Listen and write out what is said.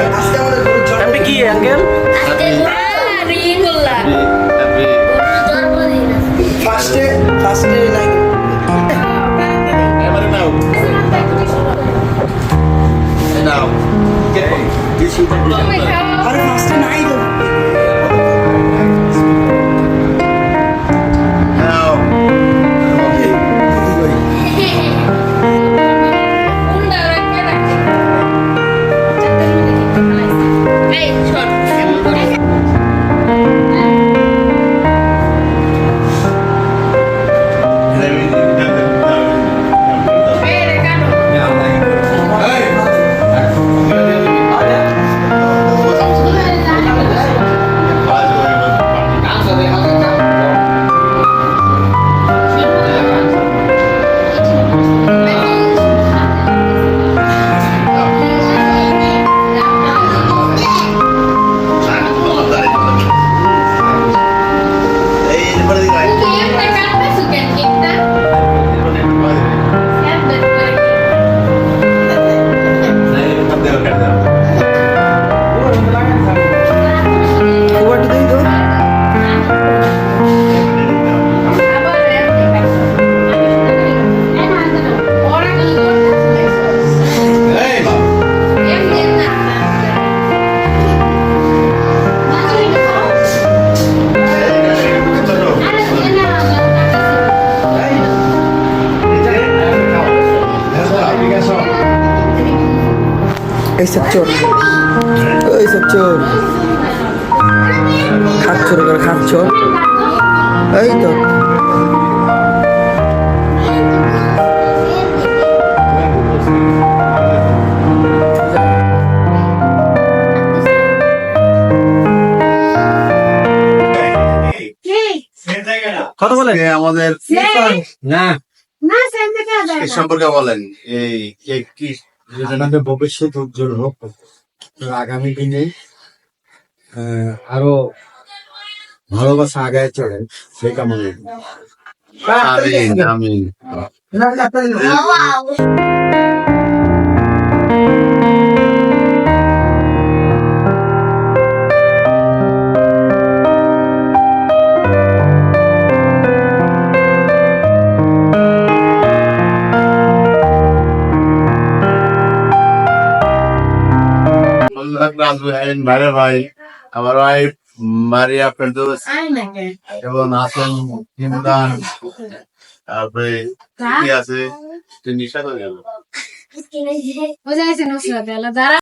আজকে আমাদের গরুর জন্মদিন। হ্যাপি কি আঙ্কেল? ফার্স্টে নাই আরে ফার্স্টে নাই তো এইসব চোর এইসব চোর খাচ্চোর করে খাচ্চোর এই তো কত বলে আমাদের না সম্পর্কে বলেন এই কি আমাদের ভবিষ্যৎ উজ্জ্বল হোক আগামী দিনে আরো ভালোবাসা আগায় চলে সেই কামনা আমিন আমিন ভাই ভাই আমার ওয়াইফ মারিয়া ফেরদৌস এবং হাসান ইমরান তারপরে কি আছে নিশা তো গেল